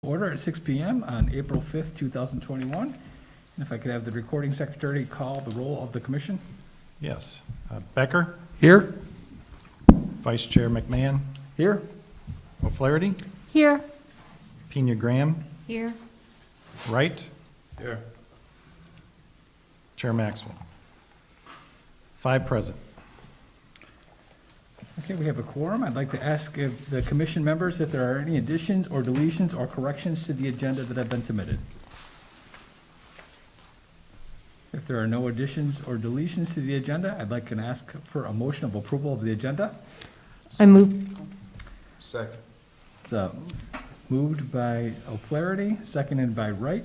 Order at 6 p.m. on April 5th, 2021. And if I could have the recording secretary call the roll of the commission. Yes. Becker, Here. Vice Chair McMahon, Here. O'Flaherty, Here. Pena Graham, Here. Wright, Here. Chair Maxwell. 5 present. Okay, we have a quorum. I'd like to ask if the commission members if there are any additions or deletions or corrections to the agenda that have been submitted. If there are no additions or deletions to the agenda, I'd like to ask for a motion of approval of the agenda. I move. Second. So, moved by O'Flaherty, seconded by Wright.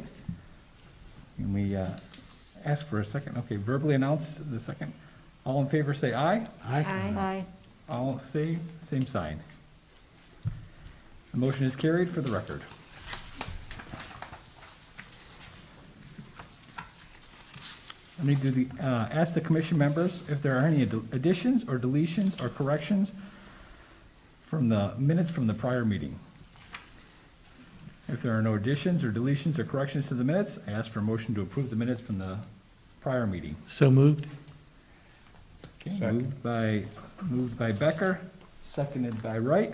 And we ask for a second. Okay, verbally announce the second. All in favor say aye. Aye. All say same sign. The motion is carried for the record. I need to ask the commission members if there are any additions or deletions or corrections from the minutes from the prior meeting. If there are no additions or deletions or corrections to the minutes, I ask for a motion to approve the minutes from the prior meeting. So moved. Okay, Second. moved by Becker, seconded by Wright.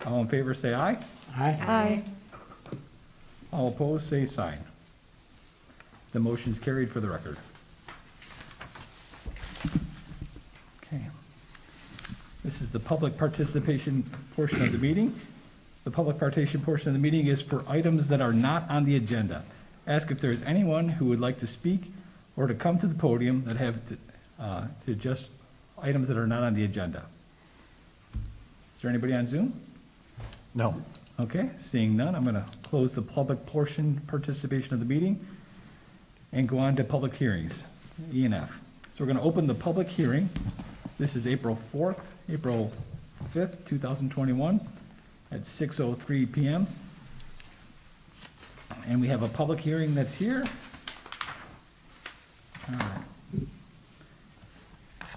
All in favor say aye. Aye. All opposed say sign. The motion is carried for the record. Okay. This is the public participation portion of the meeting. The public participation portion of the meeting is for items that are not on the agenda. Ask if there is anyone who would like to speak or to come to the podium that have to just items that are not on the agenda. Is there anybody on Zoom? No. Okay, seeing none, I'm going to close the public portion participation of the meeting and go on to public hearings, E and F. So we're going to open the public hearing. This is April 5th, 2021 at 6:03 p.m. And we have a public hearing that's here. All right.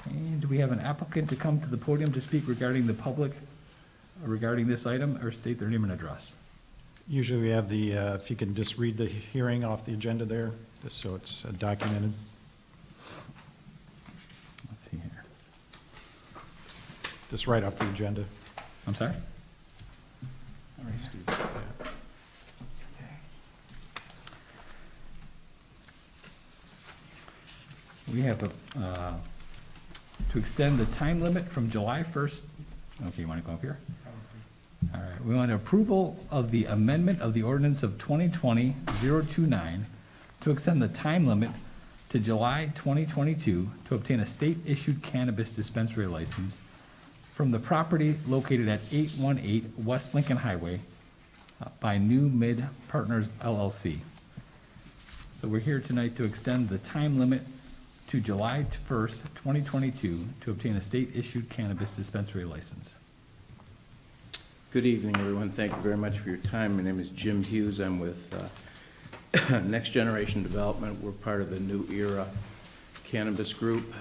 And do we have an applicant to come to the podium to speak regarding the public, regarding this item, or state their name and address? Usually we have the, if you can just read the hearing off the agenda there, just so it's documented. Let's see here. Just right off the agenda. I'm sorry? All right, Steve. Yeah. We have to extend the time limit from July 1st. Okay, you want to go up here? All right, we want approval of the amendment of the ordinance of 2020-029 to extend the time limit to July 2022 to obtain a state-issued cannabis dispensary license from the property located at 818 West Lincoln Highway by New Mid Partners LLC. So we're here tonight to extend the time limit to July 1st, 2022 to obtain a state-issued cannabis dispensary license. Good evening, everyone. Thank you very much for your time. My name is Jim Hughes. I'm with Next Generation Development. We're part of the New Era Cannabis Group.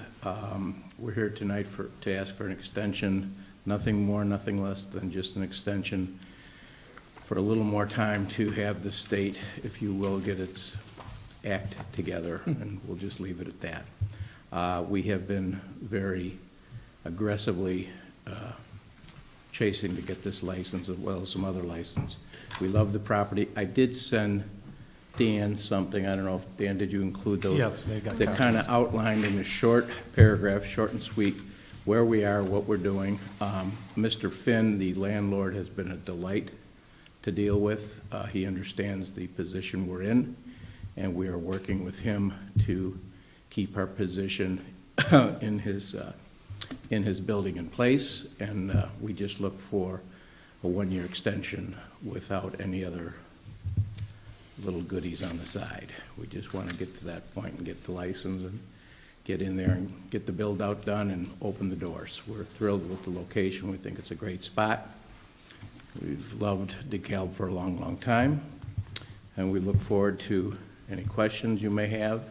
We're here tonight to ask for an extension, nothing more, nothing less than just an extension for a little more time to have the state, if you will, get its act together, and we'll just leave it at that. We have been very aggressively chasing to get this license as well as some other license. We love the property. I did send Dan something. I don't know if, Dan, did you include those? Yes, they got that kind of outlined in a short paragraph, short and sweet, where we are, what we're doing. Mr. Finn, the landlord, has been a delight to deal with. He understands the position we're in, and we are working with him to keep our position in his building in place, and we just look for a one-year extension without any other little goodies on the side. We just want to get to that point and get the license and get in there and get the build-out done and open the doors. We're thrilled with the location. We think it's a great spot. We've loved DeKalb for a long, long time, and we look forward to any questions you may have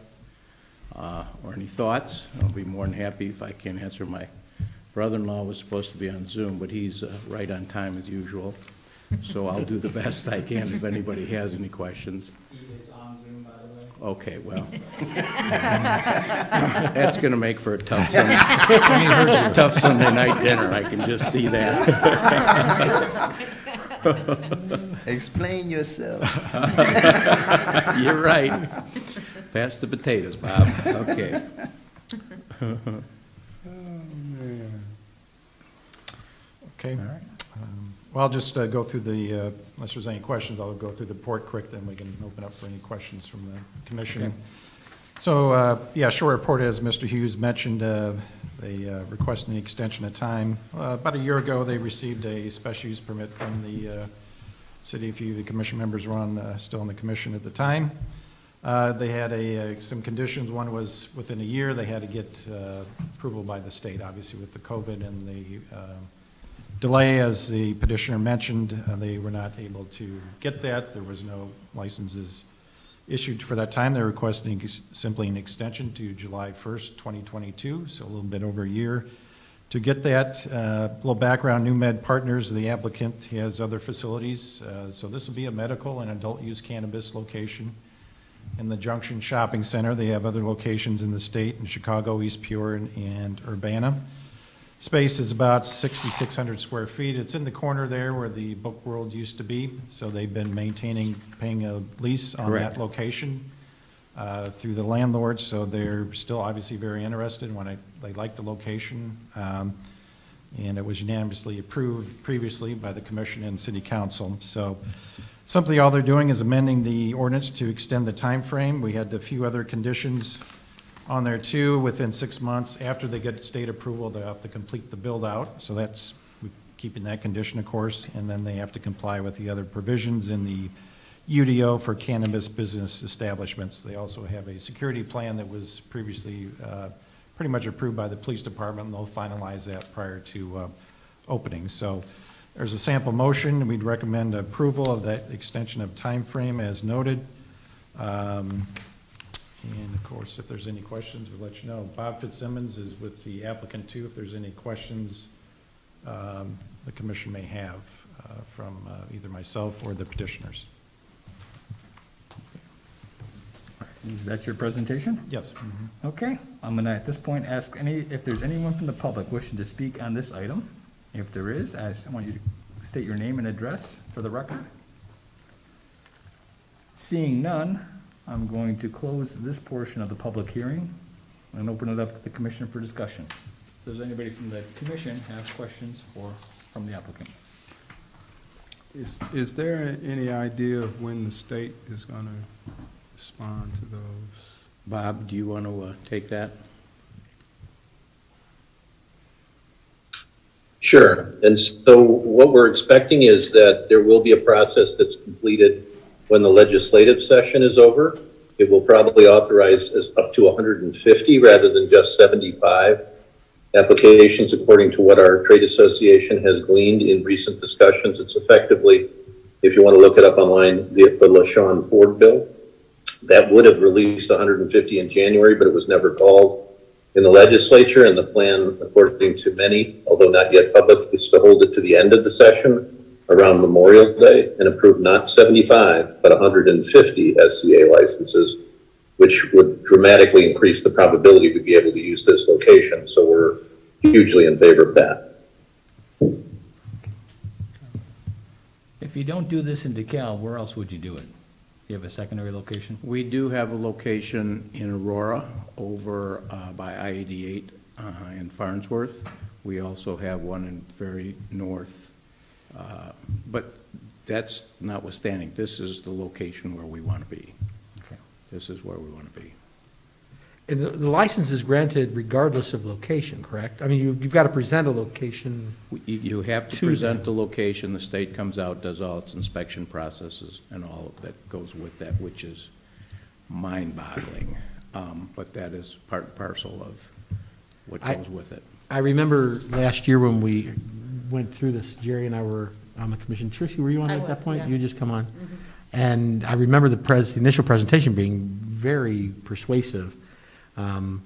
or any thoughts. I'll be more than happy if I can answer. My brother-in-law was supposed to be on Zoom, but he's right on time as usual. So I'll do the best I can if anybody has any questions. He is on Zoom, by the way. Okay, well. That's going to make for a tough Sunday, tough Sunday night dinner, I can just see that. Explain yourself. You're right. Pass the potatoes, Bob. Okay. Okay. All right. Well, I'll just go through the, unless there's any questions, I'll go through the report quick, then we can open up for any questions from the commission. Okay. So, yeah, short report, as Mr. Hughes mentioned, they requested an extension of time. About a year ago, they received a special use permit from the city. A few of the commission members were on, still on the commission at the time. They had some conditions. One was within a year, they had to get approval by the state, obviously with the COVID and the delay, as the petitioner mentioned. They were not able to get that. There was no licenses issued for that time. They're requesting simply an extension to July 1st, 2022, so a little bit over a year to get that. A little background, New Med Partners, the applicant, has other facilities. So this will be a medical and adult use cannabis location in the Junction Shopping Center. They have other locations in the state, in Chicago, East Peoria, and Urbana. Space is about 6,600 square feet. It's in the corner there where the Book World used to be, so they've been paying a lease on Correct. that location through the landlord, so they're still obviously very interested they like the location. And it was unanimously approved previously by the commission and city council. So simply all they're doing is amending the ordinance to extend the time frame. We had a few other conditions on there too. Within 6 months after they get state approval, they have to complete the build out. So that's keeping that condition, of course, and then they have to comply with the other provisions in the UDO for cannabis business establishments. They also have a security plan that was previously pretty much approved by the police department, and they'll finalize that prior to opening. So there's a sample motion. We'd recommend approval of that extension of time frame as noted. And of course, if there's any questions, we'll let you know. Bob Fitzsimmons is with the applicant too, if there's any questions the commission may have from either myself or the petitioners. Is that your presentation? Yes. Okay, I'm gonna, at this point, ask if there's anyone from the public wishing to speak on this item. If there is, I want you to state your name and address for the record. Seeing none, I'm going to close this portion of the public hearing and open it up to the commission for discussion. Does anybody from the commission have questions from the applicant? Is there any idea of when the state is going to respond to those? Bob, do you want to take that? Sure. And so what we're expecting is that there will be a process that's completed when the legislative session is over. It will probably authorize up to 150 rather than just 75 applications, according to what our trade association has gleaned in recent discussions. It's effectively, if you want to look it up online, the LaShawn Ford bill. That would have released 150 in January, but it was never called in the legislature, and the plan, according to many, although not yet public, is to hold it to the end of the session around Memorial Day and approve not 75, but 150 SCA licenses, which would dramatically increase the probability we'd be able to use this location. So we're hugely in favor of that. If you don't do this in DeKalb, where else would you do it? Do you have a secondary location? We do have a location in Aurora over by I-88 in Farnsworth. We also have one in very north. But that's notwithstanding, this is the location where we want to be. Okay. This is where we want to be. And the license is granted regardless of location, correct? I mean, you've got to present a location. You have to To present them. the location, the state comes out, does all its inspection processes and all of that goes with that, which is mind-boggling. But that is part and parcel of what goes with it. I remember last year when we went through this, Jerry and I were on the commission. Tracy, were you on I at that was, point? yeah. You just come on. And I remember the initial presentation being very persuasive. And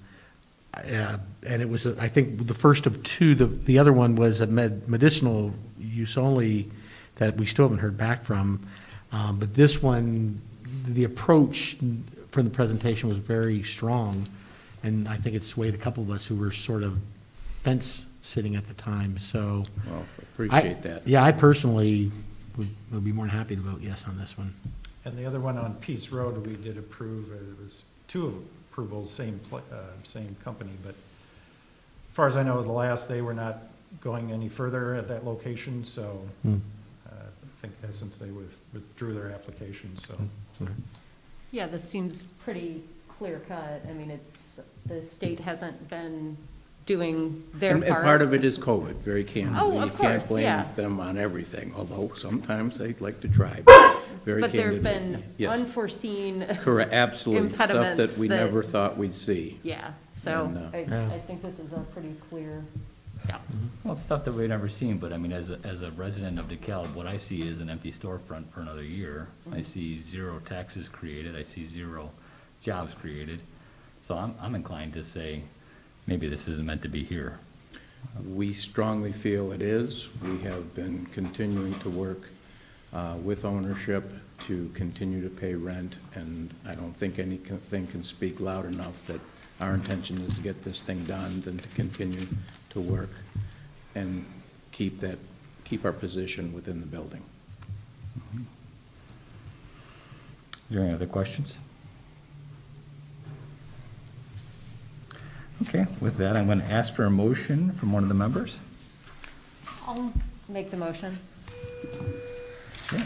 it was, I think, the first of two. The other one was a medicinal use only that we still haven't heard back from. But this one, the approach from the presentation was very strong, and I think it swayed a couple of us who were sort of fence sitting at the time, so. Well, appreciate that. Yeah, I personally would be more than happy to vote yes on this one. And the other one on Peace Road, we did approve, it was two approvals, same company, but as far as I know, the last, they were not going any further at that location, so I think since they withdrew their application, so. Yeah, that seems pretty clear cut. I mean, the state hasn't been doing their And part. part of it is COVID, very candidly. Oh, of course, You yeah. can't blame them on everything, although sometimes they'd like to try, but very But candidly. there have been Yes. unforseen, Correct, absolutely. Stuff impediments that we that- never thought we'd see. yeah, so And, Yeah. I think this is a pretty clear, yeah. Well, it's stuff that we've never seen, but I mean, as a resident of DeKalb, what I see is an empty storefront for another year. I see 0 taxes created, I see 0 jobs created. So I'm inclined to say, maybe this isn't meant to be here. We strongly feel it is. We have been continuing to work with ownership to continue to pay rent, and I don't think anything can speak loud enough that our intention is to get this thing done, than to continue to work and keep our position within the building. Is there any other questions? Okay, with that, I'm going to ask for a motion from one of the members. I'll make the motion. Okay.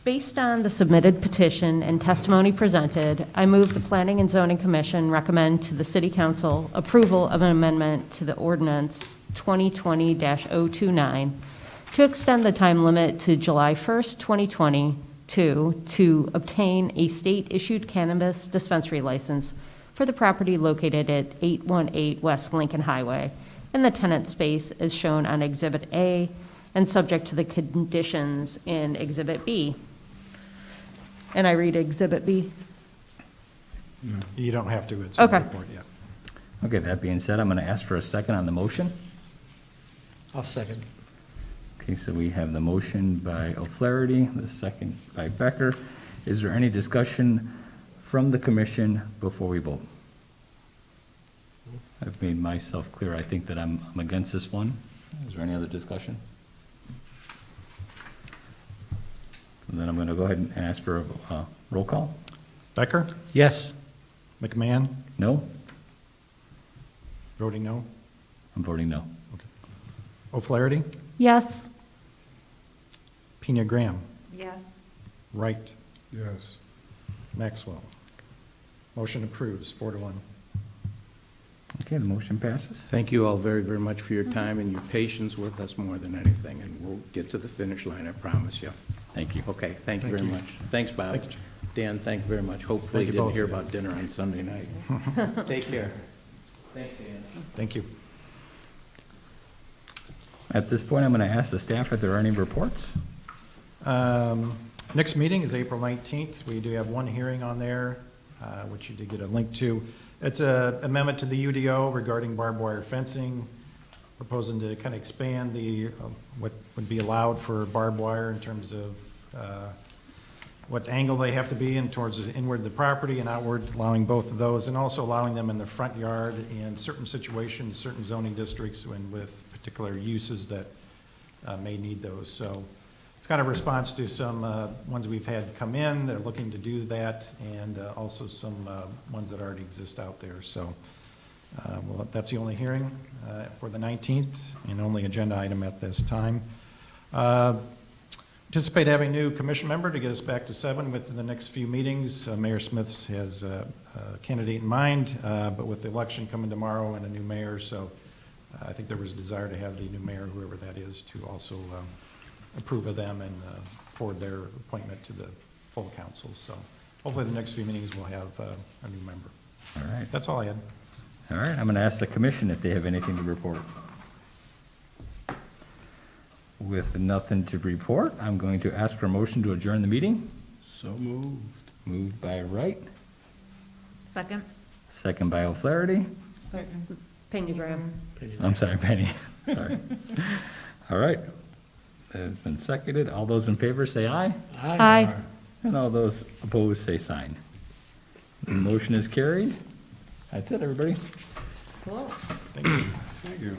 Based on the submitted petition and testimony presented, I move the Planning and Zoning Commission recommend to the City Council approval of an amendment to the ordinance 2020-029 to extend the time limit to July 1st, 2022 to obtain a state-issued cannabis dispensary license for the property located at 818 West Lincoln Highway, and the tenant space is shown on Exhibit A and subject to the conditions in Exhibit B. And I read Exhibit B? You don't have to, it's in the Okay. report, yeah. Okay, that being said, I'm going to ask for a second on the motion. I'll second. Okay, so we have the motion by O'Flaherty, the second by Becker. Is there any discussion from the commission before we vote? I've made myself clear. I think that I'm against this one. Is there any other discussion? And then I'm going to go ahead and ask for a roll call. Becker? Yes. McMahon? No? Voting no? I'm voting no. O'Flaherty? Yes. Pena Graham? Yes. Wright? Yes. Maxwell? Motion approves, 4-1. Okay, the motion passes. Thank you all very, very much for your time and your patience with us more than anything, and we'll get to the finish line, I promise you. Thank you. Okay, thank you very Thank you. much. Thanks, Bob. Thank you. Dan, thank you very much. Hopefully Thank you you didn't both. hear about dinner on Sunday night. Take care. Thanks, Dan. Thank you. At this point, I'm going to ask the staff if there are any reports. Next meeting is April 19th. We do have one hearing on there, which you did get a link to. It's an amendment to the UDO regarding barbed wire fencing, proposing to kind of expand the, what would be allowed for barbed wire in terms of what angle they have to be in towards the inward of the property and outward, allowing both of those, and also allowing them in the front yard in certain situations, certain zoning districts, and with particular uses that may need those. So it's kind of a response to some ones we've had come in that are looking to do that, and also some ones that already exist out there. So well, that's the only hearing for the 19th and only agenda item at this time. Anticipate having a new commission member to get us back to 7 within the next few meetings. Mayor Smith has a candidate in mind, but with the election coming tomorrow and a new mayor, so I think there was a desire to have the new mayor, whoever that is, to also approve of them and forward their appointment to the full council. So hopefully the next few meetings we'll have a new member. All right. That's all I had. All right, I'm going to ask the commission if they have anything to report. With nothing to report, I'm going to ask for a motion to adjourn the meeting. So moved. Moved by Wright, Second? second by O'Flaherty. Pena Graham. I'm sorry, Penny. Sorry. All right. It's been seconded. All those in favor say aye, Aye. and all those opposed say sign. The motion is carried. That's it, everybody. Thank you.